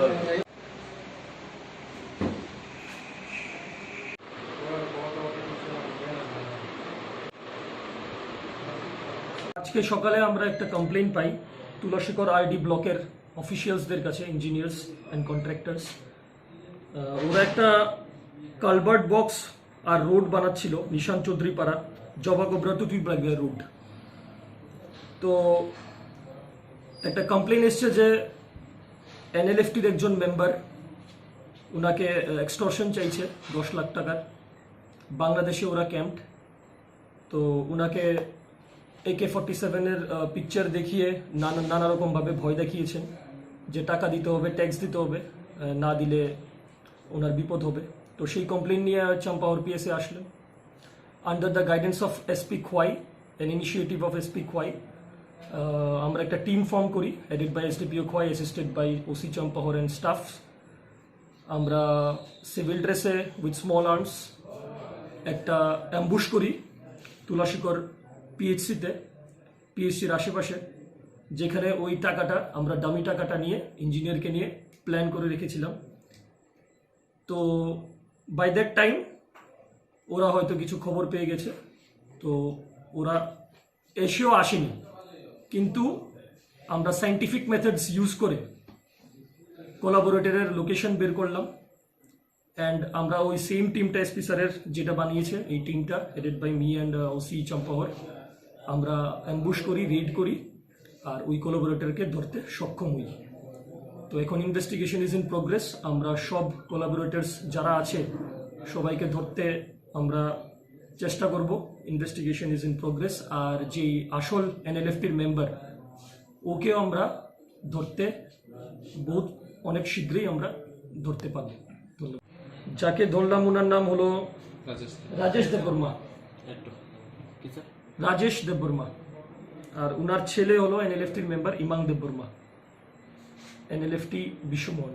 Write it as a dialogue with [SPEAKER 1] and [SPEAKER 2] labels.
[SPEAKER 1] আজকে সকালে আমরা একটা কমপ্লেইন পাই তুলাসীখক আরডি ব্লকের অফিসিয়ালসদের কাছে, ইঞ্জিনিয়ার্স অ্যান্ড কন্ট্রাক্টার্স। ওরা একটা কালভার্ট বক্স আর রোড বানাচ্ছিল নিশান চৌধুরী পাড়া জবাগোবরা তুতুইবাগিয়া রোড। তো একটা কমপ্লেইন এসছে যে এনএলএফটির একজন মেম্বার ওনাকে এক্সটর্শন চাইছে 10 লাখ টাকার। বাংলাদেশে ওরা ক্যাম্প, তো ওনাকে AK-47 পিকচার দেখিয়ে নানা রকমভাবে ভয় দেখিয়েছেন যে টাকা দিতে হবে, ট্যাক্স দিতে হবে, না দিলে ওনার বিপদ হবে। তো সেই কমপ্লেন নিয়ে চাম্পাওয়ার পিএসে আসলেন। Under the guidance of SP Khowai, an initiative of SP Khowai, আমরা একটা টিম ফর্ম করি, headed by SDPO Khowai, assisted by OC Champahour and staff. আমরা সিভিল ড্রেসে উইথ স্মল আর্মস একটা অ্যাম্বুশ করি তুলাসীখক পিএইচসির আশেপাশে, যেখানে ওই টাকাটা আমরা দামি টাকাটা নিয়ে ইঞ্জিনিয়ারকে নিয়ে প্ল্যান করে রেখেছিলাম। তো বাই দ্যাট টাইম ওরা হয়তো কিছু খবর পেয়ে গেছে, তো ওরা এসেও আসেনি, কিন্তু আমরা সায়েন্টিফিক মেথডস ইউজ করে কোলাবোরেটরের লোকেশন বের করলাম। অ্যান্ড আমরা ওই সেম টিমটা এসপি স্যারের যেটা বানিয়েছে, এই টিমটা headed by me and OC Champahour, আমরা অ্যাম্বুশ করি, রেড করি, আর ওই কোলাবোরেটরকে ধরতে সক্ষম হই। তো এখন ইনভেস্টিগেশন ইজ ইন প্রোগ্রেস। আমরা সব কোলাবোরেটরস যারা আছে সবাইকে ধরতে আমরা চেষ্টা করব। Investigation is in progress. আর যেই আসল এনএলএফটির মেম্বার, ওকেও আমরা ধরতে অনেক শীঘ্রই আমরা ধরতে পারব। ধন্যবাদ। যাকে ধরলাম ওনার নাম হলো রাজেশ দেববর্মা, রাজেশ দেববর্মা। আর উনার ছেলে হলো এনএলএফটির মেম্বার ইমাং দেববর্মা, এনএলএফটি বিশ্বমোহন।